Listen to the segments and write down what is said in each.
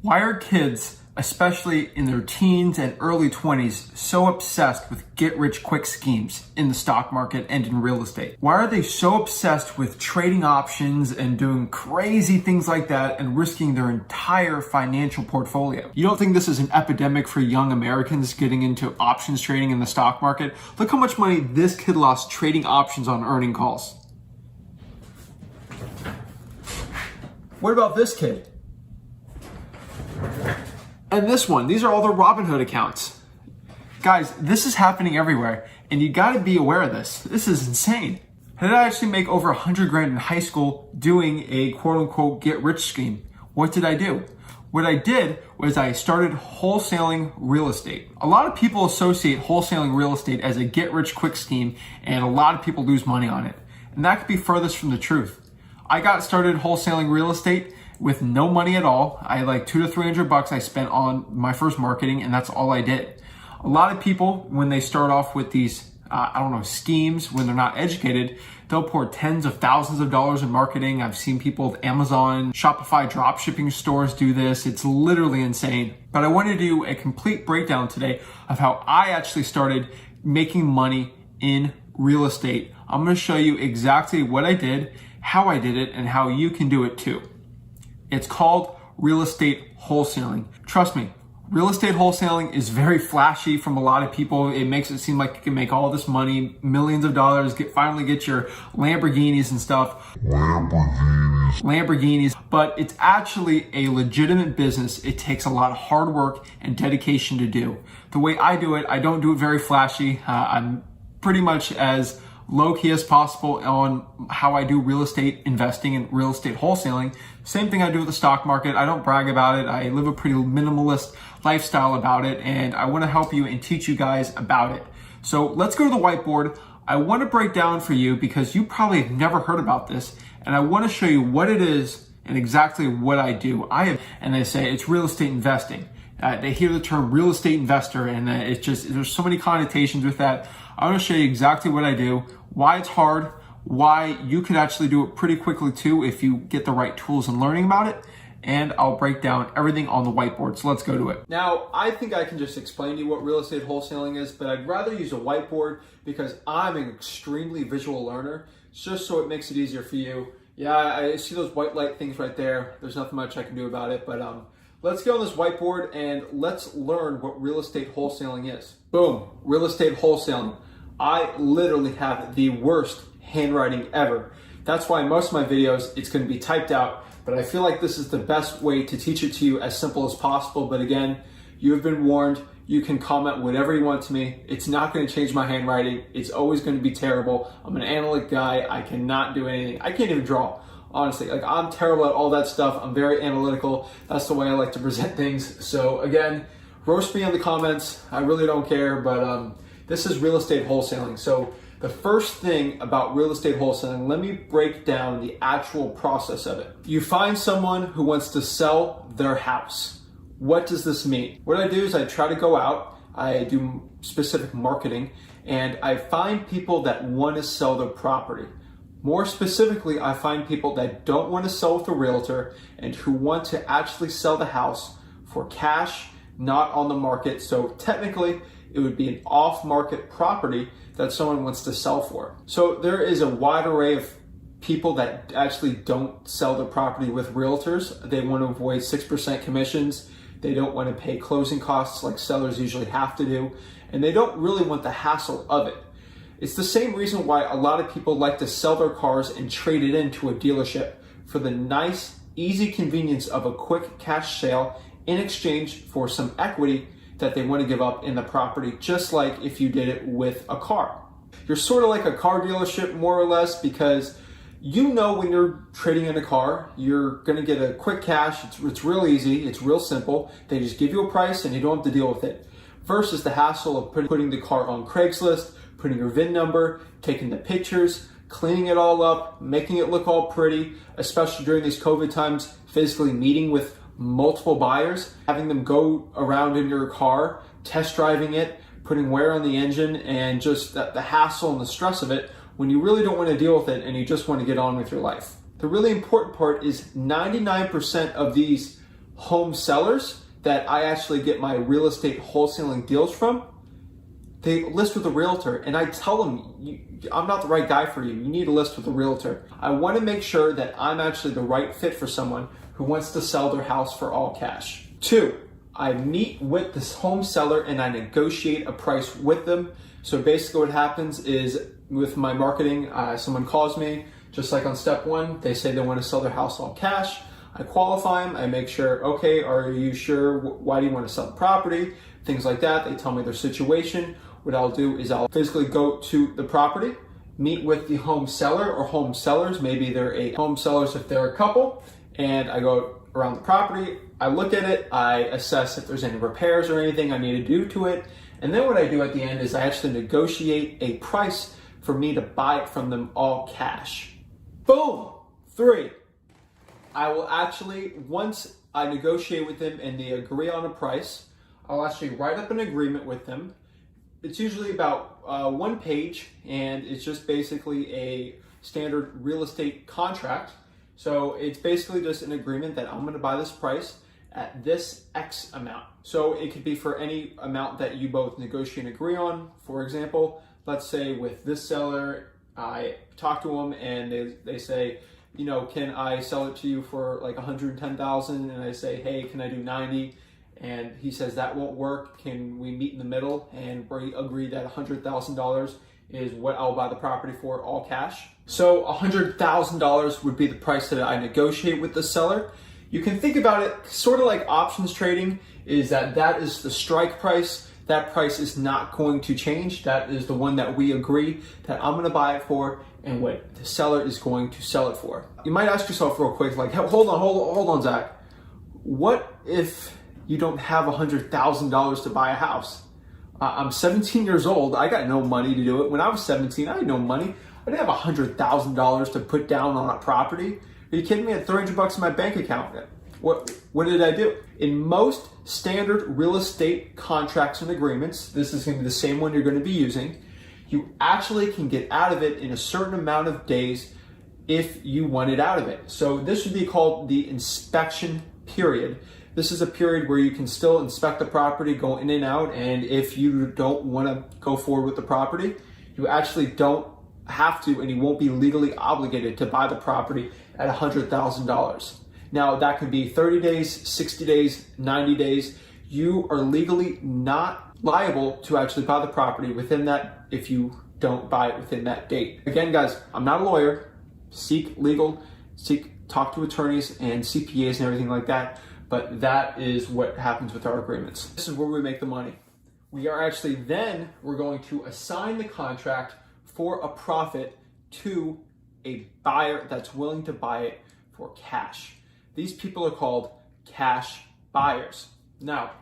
Why are kids, especially in their teens and early 20s, so obsessed with get-rich-quick schemes in the stock market and in real estate? Why are they so obsessed with trading options and doing crazy things like that and risking their entire financial portfolio? You don't think this is an epidemic for young Americans getting into options trading in the stock market? Look how much money this kid lost trading options on earning calls. What about this kid? And this one, these are all the Robinhood accounts. Guys, this is happening everywhere, and you gotta be aware of this. This is insane. How did I actually make over 100 grand in high school doing a quote unquote get rich scheme? What did I do? What I did was I started wholesaling real estate. A lot of people associate wholesaling real estate as a get rich quick scheme, and a lot of people lose money on it. And that could be furthest from the truth. I got started wholesaling real estate with no money at all. I had like $200 to $300 I spent on my first marketing, and that's all I did. A lot of people, when they start off with these, schemes, when they're not educated, they'll pour tens of thousands of dollars in marketing. I've seen people with Amazon, Shopify drop shipping stores do this. It's literally insane. But I want to do a complete breakdown today of how I actually started making money in real estate. I'm going to show you exactly what I did, how I did it, and how you can do it too. It's called real estate wholesaling. Trust me, real estate wholesaling is very flashy from a lot of people. It makes it seem like you can make all this money, millions of dollars, finally get your Lamborghinis and stuff. Lamborghinis. But it's actually a legitimate business. It takes a lot of hard work and dedication to do. The way I do it, I don't do it very flashy. I'm pretty much as low-key as possible on how I do real estate investing and real estate wholesaling. Same thing I do with the stock market. I don't brag about it. I live a pretty minimalist lifestyle about it, and I want to help you and teach you guys about it. So let's go to the whiteboard. I want to break down for you because you probably have never heard about this, and I want to show you what it is and exactly what I do. And they say it's real estate investing. They hear the term real estate investor, and there's so many connotations with that. I want to show you exactly what I do, why it's hard, why you could actually do it pretty quickly too if you get the right tools and learning about it, and I'll break down everything on the whiteboard. So let's go to it. Now, I think I can just explain to you what real estate wholesaling is, but I'd rather use a whiteboard because I'm an extremely visual learner, just so it makes it easier for you. Yeah, I see those white light things right there. There's nothing much I can do about it, but let's get on this whiteboard and let's learn what real estate wholesaling is. Boom, real estate wholesaling. I literally have the worst handwriting ever. That's why most of my videos, it's going to be typed out, but I feel like this is the best way to teach it to you as simple as possible. But again, you have been warned. You can comment whatever you want to me. It's not going to change my handwriting. It's always going to be terrible. I'm an analytic guy. I cannot do anything. I can't even draw. Honestly, I'm terrible at all that stuff. I'm very analytical. That's the way I like to present things. So again, roast me in the comments. I really don't care, but this is real estate wholesaling. So the first thing about real estate wholesaling, let me break down the actual process of it. You find someone who wants to sell their house. What does this mean? What I do is I try to go out, I do specific marketing, and I find people that want to sell their property. More specifically, I find people that don't want to sell with a realtor and who want to actually sell the house for cash, not on the market. So technically, it would be an off-market property that someone wants to sell for. So there is a wide array of people that actually don't sell their property with realtors. They want to avoid 6% commissions. They don't want to pay closing costs like sellers usually have to do. And they don't really want the hassle of it. It's the same reason why a lot of people like to sell their cars and trade it into a dealership for the nice, easy convenience of a quick cash sale in exchange for some equity that they want to give up in the property, just like if you did it with a car. You're sort of like a car dealership, more or less, because you know when you're trading in a car, you're going to get a quick cash. It's real easy. It's real simple. They just give you a price and you don't have to deal with it. Versus the hassle of putting the car on Craigslist, putting your VIN number, taking the pictures, cleaning it all up, making it look all pretty, especially during these COVID times, physically meeting with multiple buyers, having them go around in your car, test driving it, putting wear on the engine, and just the hassle and the stress of it when you really don't want to deal with it and you just want to get on with your life. The really important part is 99% of these home sellers that I actually get my real estate wholesaling deals from, they list with a realtor, and I tell them, I'm not the right guy for you. You need to list with a realtor. I want to make sure that I'm actually the right fit for someone who wants to sell their house for all cash. 2, I meet with this home seller and I negotiate a price with them. So basically what happens is with my marketing, someone calls me, just like on step 1, they say they want to sell their house all cash. I qualify them, I make sure, okay, are you sure? Why do you want to sell the property? Things like that. They tell me their situation. What I'll do is I'll physically go to the property, meet with the home seller or home sellers. Maybe they're a home sellers if they're a couple, and I go around the property. I look at it. I assess if there's any repairs or anything I need to do to it. And then what I do at the end is I actually negotiate a price for me to buy it from them all cash. Boom! 3, I will actually, once I negotiate with them and they agree on a price, I'll actually write up an agreement with them. It's usually about 1 page, and it's just basically a standard real estate contract. So it's basically just an agreement that I'm going to buy this price at this X amount. So it could be for any amount that you both negotiate and agree on. For example, let's say with this seller, I talk to them and they say, you know, can I sell it to you for like 110,000? And I say, hey, can I do 90? And he says that won't work. Can we meet in the middle? And we agree that $100,000 is what I'll buy the property for, all cash. So $100,000 would be the price that I negotiate with the seller. You can think about it sort of like options trading, is that is the strike price. That price is not going to change. That is the one that we agree that I'm going to buy it for and what the seller is going to sell it for. You might ask yourself real quick, like, hold on, Zach. What if you don't have $100,000 to buy a house? I'm 17 years old. I got no money to do it. When I was 17, I had no money. I didn't have $100,000 to put down on a property. Are you kidding me? I had $300 in my bank account. What did I do? In most standard real estate contracts and agreements, this is going to be the same one you're going to be using, you actually can get out of it in a certain amount of days if you want it out of it. So this would be called the inspection period. This is a period where you can still inspect the property, go in and out, and if you don't want to go forward with the property, you actually don't have to, and you won't be legally obligated to buy the property at $100,000. Now that could be 30 days, 60 days, 90 days. You are legally not liable to actually buy the property within that if you don't buy it within that date. Again, guys, I'm not a lawyer. Talk to attorneys and CPAs and everything like that. But that is what happens with our agreements. This is where we make the money. We're going to assign the contract for a profit to a buyer that's willing to buy it for cash. These people are called cash buyers. Now,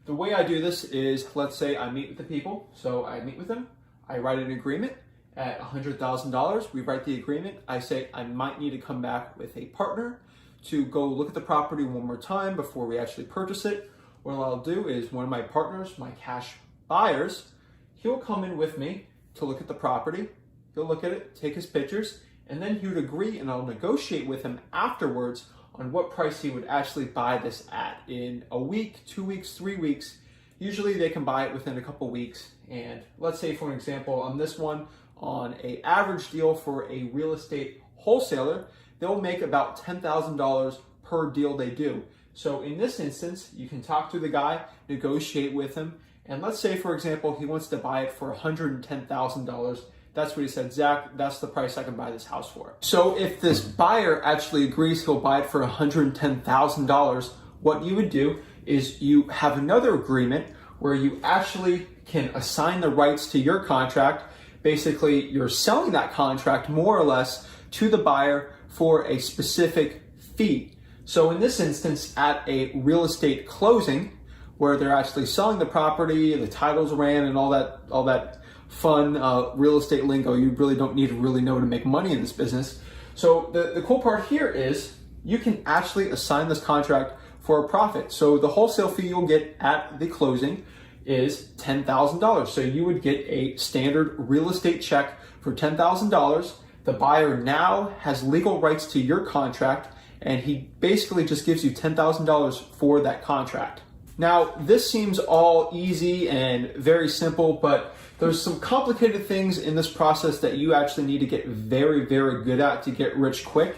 the way I do this is, let's say I meet with the people. So I meet with them, I write an agreement at $100,000. We write the agreement. I say I might need to come back with a partner to go look at the property one more time before we actually purchase it. What I'll do is one of my partners, my cash buyers, he'll come in with me to look at the property. He'll look at it, take his pictures, and then he would agree, and I'll negotiate with him afterwards on what price he would actually buy this at in a week, 2 weeks, 3 weeks. Usually they can buy it within a couple weeks. And let's say, for an example, on this one, on an average deal for a real estate wholesaler, they'll make about $10,000 per deal they do. So in this instance, you can talk to the guy, negotiate with him, and let's say, for example, he wants to buy it for $110,000. That's what he said, Zach, that's the price I can buy this house for. So if this buyer actually agrees he'll buy it for $110,000, what you would do is you have another agreement where you actually can assign the rights to your contract. Basically, you're selling that contract more or less to the buyer for a specific fee. So in this instance, at a real estate closing, where they're actually selling the property, the titles ran, and all that fun real estate lingo you really don't need to really know to make money in this business. So the cool part here is you can actually assign this contract for a profit. So the wholesale fee you'll get at the closing is $10,000. So you would get a standard real estate check for $10,000. The buyer now has legal rights to your contract, and he basically just gives you $10,000 for that contract. Now, this seems all easy and very simple, but there's some complicated things in this process that you actually need to get very, very good at to get rich quick.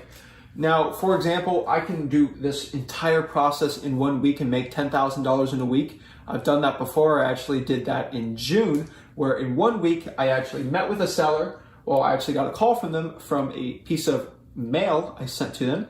Now, for example, I can do this entire process in 1 week and make $10,000 in a week. I've done that before. I actually did that in June, where in 1 week, I actually met with a seller. Well, I actually got a call from them from a piece of mail I sent to them,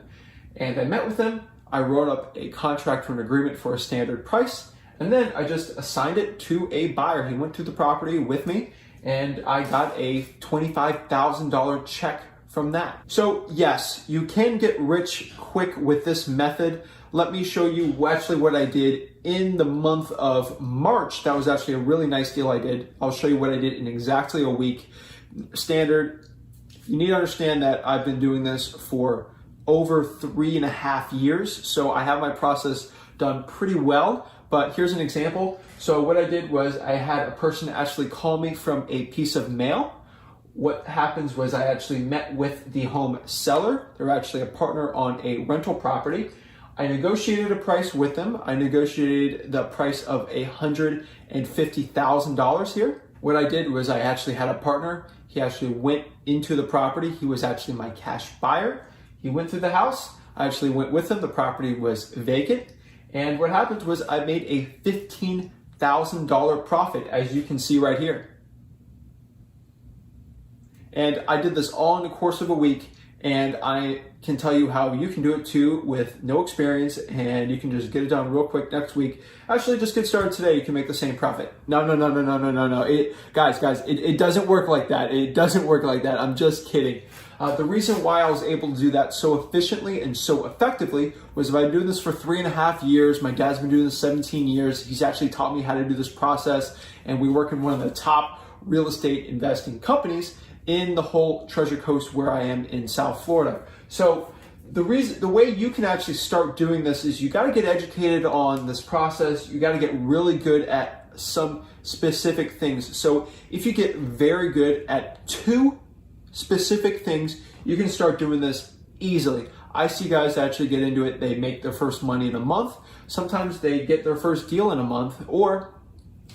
and I met with them. I wrote up a contract for an agreement for a standard price, and then I just assigned it to a buyer. He went to the property with me, and I got a $25,000 check from that. So yes, you can get rich quick with this method. Let me show you actually what I did in the month of March. That was actually a really nice deal I did. I'll show you what I did in exactly a week. Standard, you need to understand that I've been doing this for over 3.5 years. So I have my process done pretty well, but here's an example. So what I did was I had a person actually call me from a piece of mail. What happens was I actually met with the home seller. They're actually a partner on a rental property. I negotiated a price with them. I negotiated the price of $150,000 here. What I did was I actually had a partner. He actually went into the property. He was actually my cash buyer. He went through the house. I actually went with him. The property was vacant. And what happened was I made a $15,000 profit, as you can see right here. And I did this all in the course of a week. And I can tell you how you can do it too with no experience, and you can just get it done real quick next week. Actually, just get started today. You can make the same profit. No. Guys, it doesn't work like that. It doesn't work like that. I'm just kidding. The reason why I was able to do that so efficiently and so effectively was I've been doing this for 3.5 years. My dad's been doing this 17 years. He's actually taught me how to do this process, and we work in one of the top real estate investing companies in the whole Treasure Coast where I am in South Florida. So the way you can actually start doing this is you got to get educated on this process. You got to get really good at some specific things. So if you get very good at 2 specific things, you can start doing this easily. I see guys actually get into it. They make their first money in a month. Sometimes they get their first deal in a month, or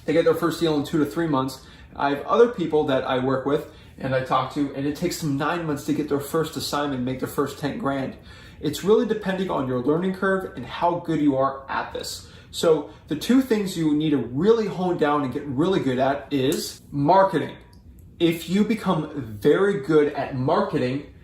they get their first deal in 2 to 3 months. I have other people that I work with and I talk to, and it takes them 9 months to get their first assignment and make their first 10 grand. It's really depending on your learning curve and how good you are at this. So the 2 things you need to really hone down and get really good at is marketing. If you become very good at marketing,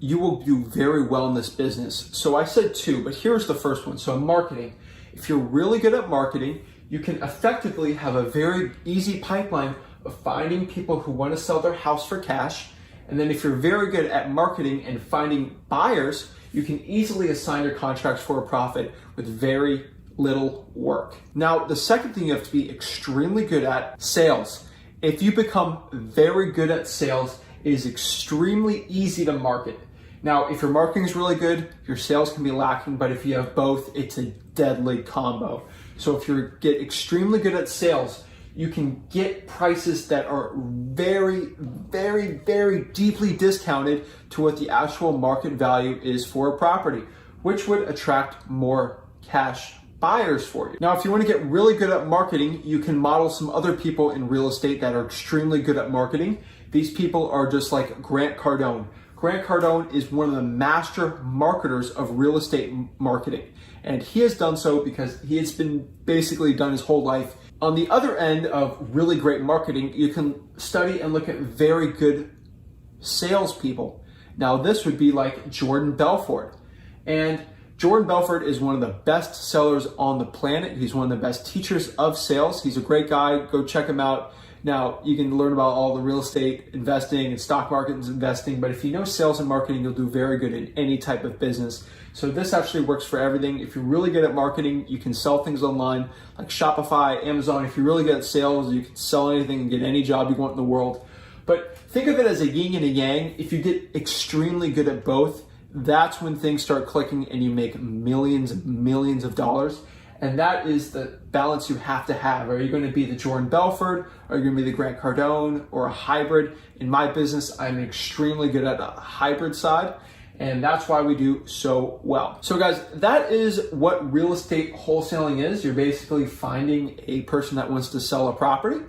you will do very well in this business. So I said 2, but here's the first one. So marketing. If you're really good at marketing, you can effectively have a very easy pipeline of finding people who want to sell their house for cash. And then if you're very good at marketing and finding buyers, you can easily assign your contracts for a profit with very little work. Now, the second thing you have to be extremely good at, sales. If you become very good at sales, it is extremely easy to market. Now, if your marketing is really good, your sales can be lacking, but if you have both, it's a deadly combo. So if you get extremely good at sales, you can get prices that are very, very, very deeply discounted to what the actual market value is for a property, which would attract more cash buyers for you. Now, if you want to get really good at marketing, you can model some other people in real estate that are extremely good at marketing. These people are just like Grant Cardone. Grant Cardone is one of the master marketers of real estate marketing. And he has done so because he has been basically done his whole life. On the other end of really great marketing, you can study and look at very good salespeople. Now, this would be like Jordan Belfort. And Jordan Belfort is one of the best sellers on the planet. He's one of the best teachers of sales. He's a great guy. Go check him out. Now, you can learn about all the real estate investing and stock market investing, but if you know sales and marketing, you'll do very good in any type of business. So this actually works for everything. If you're really good at marketing, you can sell things online like Shopify, Amazon. If you're really good at sales, you can sell anything and get any job you want in the world. But think of it as a yin and a yang. If you get extremely good at both, that's when things start clicking and you make millions and millions of dollars. And that is the balance you have to have. Are you going to be the Jordan Belfort? Are you going to be the Grant Cardone or a hybrid? In my business, I'm extremely good at a hybrid side. And that's why we do so well. So guys, that is what real estate wholesaling is. You're basically finding a person that wants to sell a property.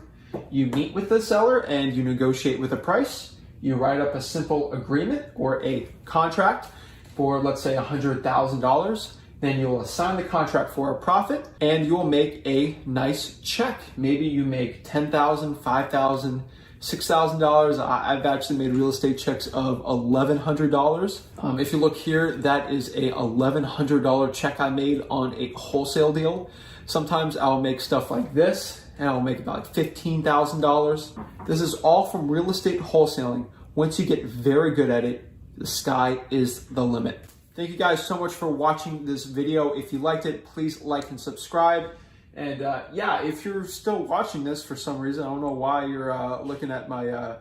You meet with the seller and you negotiate with a price. You write up a simple agreement or a contract for, let's say, $100,000. Then you'll assign the contract for a profit and you'll make a nice check. Maybe you make $10,000, $5,000, $6,000. I've actually made real estate checks of $1,100. If you look here, that is a $1,100 check I made on a wholesale deal. Sometimes I'll make stuff like this and I'll make about $15,000. This is all from real estate wholesaling. Once you get very good at it, the sky is the limit. Thank you guys so much for watching this video. If you liked it, please like and subscribe. And yeah, if you're still watching this for some reason, I don't know why you're looking at my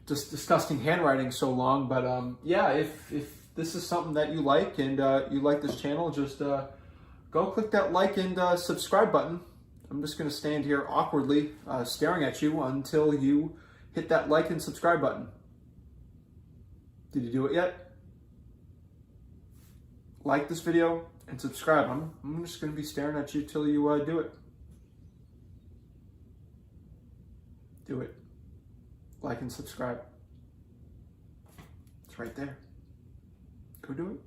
just disgusting handwriting so long, but yeah, if this is something that you like and you like this channel, just go click that like and subscribe button. I'm just gonna stand here awkwardly staring at you until you hit that like and subscribe button. Did you do it yet? Like this video and subscribe. I'm just going to be staring at you till you do it. Do it. Like and subscribe. It's right there. Go do it.